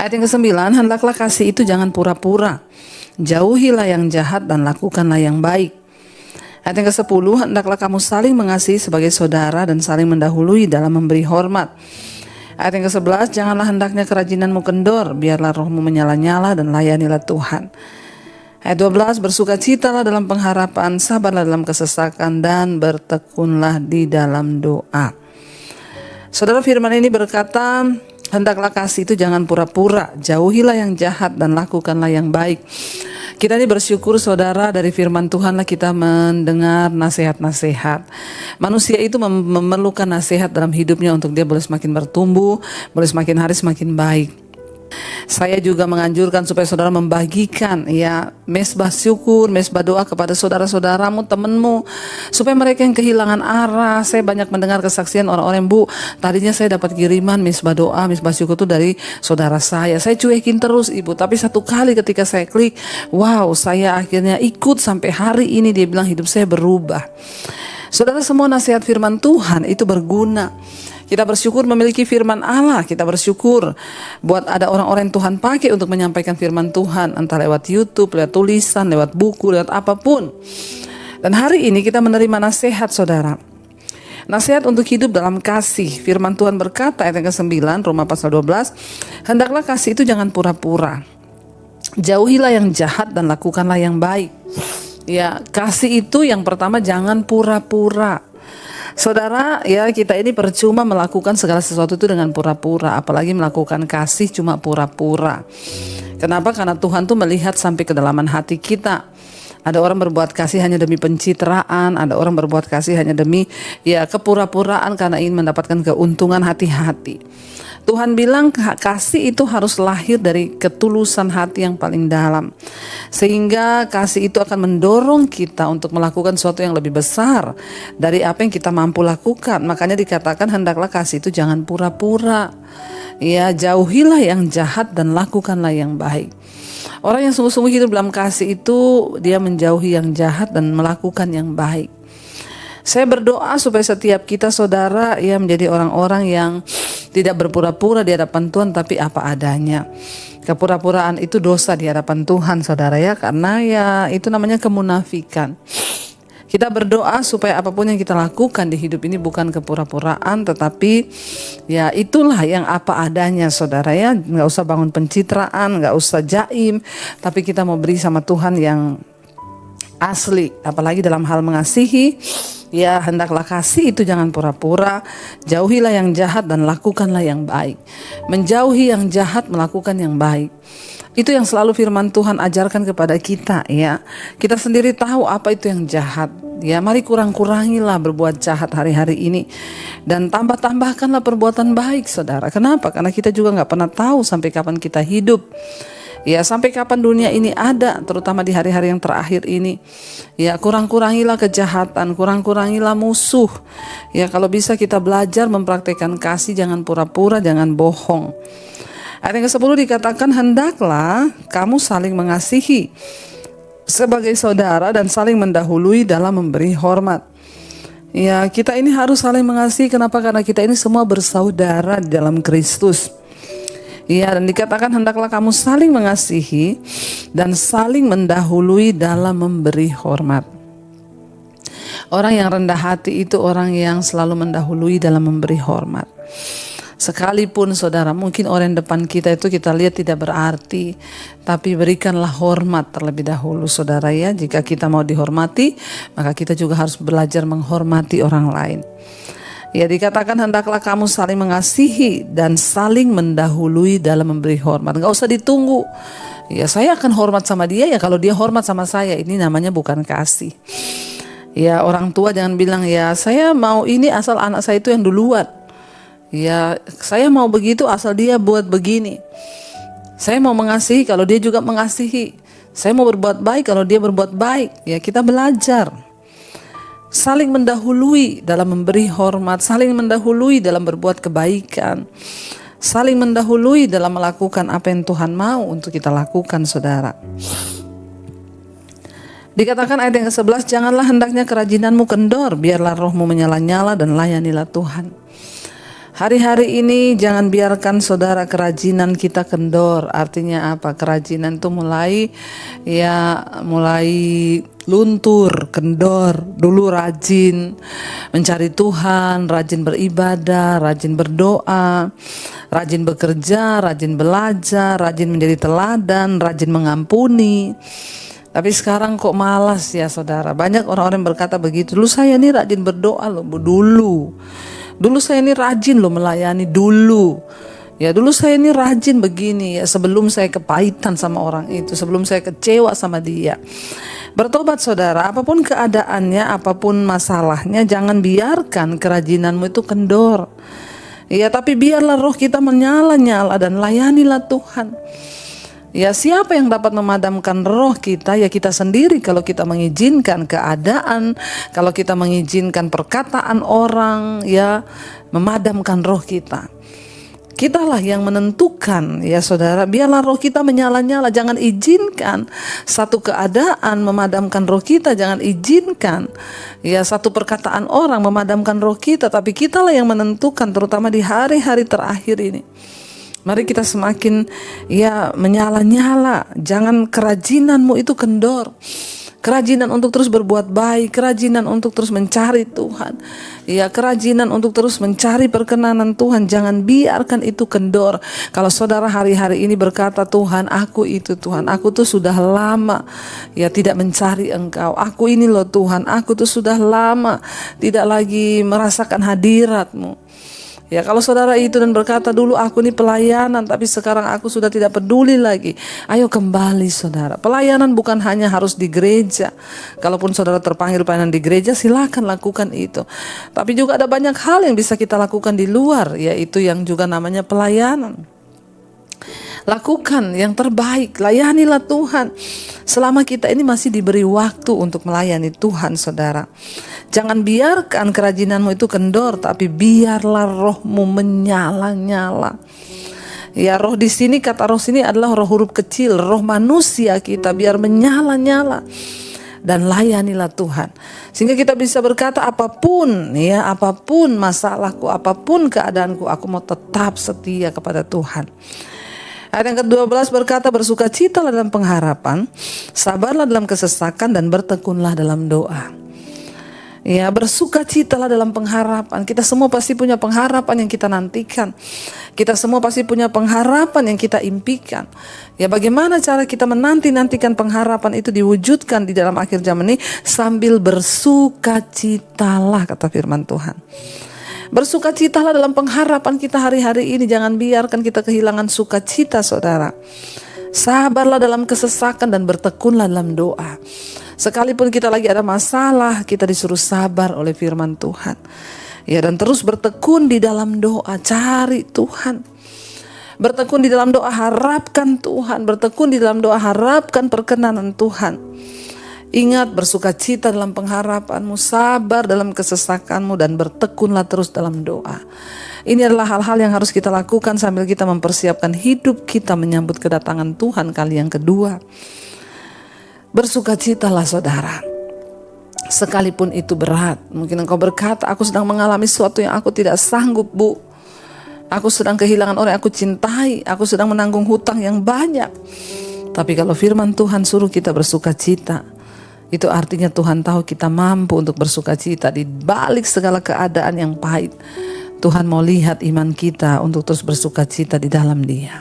Ayat yang ke-9, hendaklah kasih itu jangan pura-pura. Jauhilah yang jahat dan lakukanlah yang baik. Ayat yang ke-10, hendaklah kamu saling mengasihi sebagai saudara dan saling mendahului dalam memberi hormat. Ayat yang ke-11, janganlah hendaknya kerajinanmu kendor, biarlah rohmu menyala-nyala dan layanilah Tuhan. Ayat 12, bersukacitalah dalam pengharapan, sabarlah dalam kesesakan, dan bertekunlah di dalam doa. Saudara, firman ini berkata, hendaklah kasih itu jangan pura-pura, jauhilah yang jahat dan lakukanlah yang baik. Kita ini bersyukur saudara, dari firman Tuhanlah kita mendengar nasihat-nasihat. Manusia itu memerlukan nasihat dalam hidupnya untuk dia boleh semakin bertumbuh, boleh semakin hari semakin baik. Saya juga menganjurkan supaya saudara membagikan mesbah syukur, mesbah doa kepada saudara-saudaramu, temanmu, supaya mereka yang kehilangan arah. Saya banyak mendengar kesaksian orang-orang, Bu, tadinya saya dapat kiriman mesbah doa, mesbah syukur itu dari saudara saya cuekin terus, Ibu, tapi satu kali ketika saya klik, wow, saya akhirnya ikut sampai hari ini. Dia bilang hidup saya berubah. Saudara, semua nasihat firman Tuhan itu berguna. Kita bersyukur memiliki firman Allah. Kita bersyukur buat ada orang-orang yang Tuhan pakai untuk menyampaikan firman Tuhan, entah lewat YouTube, lewat tulisan, lewat buku, lewat apapun. Dan hari ini kita menerima nasihat, saudara. Nasihat untuk hidup dalam kasih. Firman Tuhan berkata, ayat yang ke-9, Roma pasal 12, hendaklah kasih itu jangan pura-pura. Jauhilah yang jahat dan lakukanlah yang baik. Ya, kasih itu yang pertama jangan pura-pura. Saudara, kita ini percuma melakukan segala sesuatu itu dengan pura-pura, apalagi melakukan kasih cuma pura-pura. Kenapa? Karena Tuhan tuh melihat sampai kedalaman hati kita. Ada orang berbuat kasih hanya demi pencitraan, ada orang berbuat kasih hanya demi kepura-puraan karena ingin mendapatkan keuntungan hati-hati. Tuhan bilang kasih itu harus lahir dari ketulusan hati yang paling dalam. Sehingga kasih itu akan mendorong kita untuk melakukan sesuatu yang lebih besar dari apa yang kita mampu lakukan. Makanya dikatakan hendaklah kasih itu jangan pura-pura. Jauhilah yang jahat dan lakukanlah yang baik. Orang yang sungguh-sungguh hidup dalam kasih itu dia menjauhi yang jahat dan melakukan yang baik. Saya berdoa supaya setiap kita, saudara, menjadi orang-orang yang tidak berpura-pura di hadapan Tuhan, tapi apa adanya. Kepura-puraan itu dosa di hadapan Tuhan, saudara, karena itu namanya kemunafikan. Kita berdoa supaya apapun yang kita lakukan di hidup ini bukan kepura-puraan, tetapi itulah yang apa adanya, saudara, nggak usah bangun pencitraan, nggak usah jaim, tapi kita mau beri sama Tuhan yang asli, apalagi dalam hal mengasihi. Hendaklah kasih itu jangan pura-pura, jauhilah yang jahat dan lakukanlah yang baik. Menjauhi yang jahat, melakukan yang baik. Itu yang selalu firman Tuhan ajarkan kepada kita, Kita sendiri tahu apa itu yang jahat. Mari kurang-kurangilah berbuat jahat hari-hari ini dan tambah-tambahkanlah perbuatan baik, saudara. Kenapa? Karena kita juga nggak pernah tahu sampai kapan kita hidup. Sampai kapan dunia ini ada, terutama di hari-hari yang terakhir ini. Kurang-kurangilah kejahatan, kurang-kurangilah musuh. Kalau bisa kita belajar mempraktekkan kasih, jangan pura-pura, jangan bohong. Ayat yang ke-10 dikatakan, hendaklah kamu saling mengasihi sebagai saudara dan saling mendahului dalam memberi hormat. Kita ini harus saling mengasihi. Kenapa? Karena kita ini semua bersaudara di dalam Kristus. Dan dikatakan hendaklah kamu saling mengasihi dan saling mendahului dalam memberi hormat. Orang yang rendah hati itu orang yang selalu mendahului dalam memberi hormat. Sekalipun, saudara, mungkin orang depan kita itu kita lihat tidak berarti, tapi berikanlah hormat terlebih dahulu, saudara, Jika kita mau dihormati, maka kita juga harus belajar menghormati orang lain. Dikatakan hendaklah kamu saling mengasihi dan saling mendahului dalam memberi hormat. Gak usah ditunggu. Saya akan hormat sama dia kalau dia hormat sama saya. Ini namanya bukan kasih. Orang tua jangan bilang saya mau ini asal anak saya itu yang duluan. Saya mau begitu asal dia buat begini. Saya mau mengasihi kalau dia juga mengasihi. Saya mau berbuat baik kalau dia berbuat baik. Kita belajar. Saling mendahului dalam memberi hormat, saling mendahului dalam berbuat kebaikan, saling mendahului dalam melakukan apa yang Tuhan mau untuk kita lakukan, saudara. Dikatakan ayat yang ke-11, janganlah hendaknya kerajinanmu kendor, biarlah rohmu menyala-nyala dan layanilah Tuhan. Hari-hari ini jangan biarkan saudara kerajinan kita kendor. Artinya apa? Kerajinan itu mulai luntur, kendor. Dulu rajin mencari Tuhan, rajin beribadah, rajin berdoa, rajin bekerja, rajin belajar, rajin menjadi teladan, rajin mengampuni. Tapi sekarang kok malas ya saudara. Banyak orang-orang berkata begitu. Dulu saya ini rajin berdoa loh, Dulu saya ini rajin loh melayani dulu. Ya dulu saya ini rajin begini ya, sebelum saya kepahitan sama orang itu, sebelum saya kecewa sama dia. Bertobat saudara, apapun keadaannya, apapun masalahnya, jangan biarkan kerajinanmu itu kendor. Ya tapi biarlah roh kita menyala-nyala dan layanilah Tuhan. Ya siapa yang dapat memadamkan roh kita? Ya kita sendiri kalau kita mengizinkan keadaan, kalau kita mengizinkan perkataan orang ya memadamkan roh kita. Kitalah yang menentukan ya saudara, biarlah roh kita menyala-nyala. Jangan izinkan satu keadaan memadamkan roh kita, jangan izinkan ya satu perkataan orang memadamkan roh kita, tapi kitalah yang menentukan, terutama di hari-hari terakhir ini. Mari kita semakin menyala-nyala. Jangan kerajinanmu itu kendor. Kerajinan untuk terus berbuat baik, kerajinan untuk terus mencari Tuhan. Ya, kerajinan untuk terus mencari perkenanan Tuhan. Jangan biarkan itu kendor. Kalau saudara hari-hari ini berkata, Tuhan, aku itu Tuhan, aku tuh sudah lama ya tidak mencari Engkau. Aku ini loh Tuhan, aku tuh sudah lama tidak lagi merasakan hadirat-Mu. Ya kalau saudara itu dan berkata dulu aku ini pelayanan tapi sekarang aku sudah tidak peduli lagi. Ayo kembali saudara. Pelayanan bukan hanya harus di gereja. Kalaupun saudara terpanggil pelayanan di gereja silakan lakukan itu. Tapi juga ada banyak hal yang bisa kita lakukan di luar, yaitu yang juga namanya pelayanan. Lakukan yang terbaik, layanilah Tuhan. Selama kita ini masih diberi waktu untuk melayani Tuhan saudara. Jangan biarkan kerajinanmu itu kendor, tapi biarlah rohmu menyala-nyala. Ya roh di sini, kata roh sini adalah roh huruf kecil, roh manusia kita, biar menyala-nyala. Dan layanilah Tuhan. Sehingga kita bisa berkata apapun masalahku, apapun keadaanku, aku mau tetap setia kepada Tuhan. Ayat yang ke-12 berkata, bersukacitalah dalam pengharapan, sabarlah dalam kesesakan, dan bertekunlah dalam doa. Ya, bersukacitalah dalam pengharapan. Kita semua pasti punya pengharapan yang kita nantikan. Kita semua pasti punya pengharapan yang kita impikan. Ya, bagaimana cara kita menanti-nantikan pengharapan itu diwujudkan di dalam akhir zaman ini? Sambil bersukacitalah, kata firman Tuhan. Bersukacitalah dalam pengharapan kita hari-hari ini. Jangan biarkan kita kehilangan sukacita saudara. Sabarlah dalam kesesakan dan bertekunlah dalam doa. Sekalipun kita lagi ada masalah, kita disuruh sabar oleh firman Tuhan. Ya, dan terus bertekun di dalam doa, cari Tuhan. Bertekun di dalam doa, harapkan Tuhan. Bertekun di dalam doa, harapkan perkenanan Tuhan. Ingat, bersukacita dalam pengharapanmu, sabar dalam kesesakanmu, dan bertekunlah terus dalam doa. Ini adalah hal-hal yang harus kita lakukan sambil kita mempersiapkan hidup kita menyambut kedatangan Tuhan kali yang kedua. Bersukacitalah saudara. Sekalipun itu berat. Mungkin engkau berkata, aku sedang mengalami sesuatu yang aku tidak sanggup, Bu. Aku sedang kehilangan orang yang aku cintai. Aku sedang menanggung hutang yang banyak. Tapi kalau firman Tuhan suruh kita bersukacita, itu artinya Tuhan tahu kita mampu untuk bersukacita di balik segala keadaan yang pahit. Tuhan mau lihat iman kita untuk terus bersukacita di dalam Dia.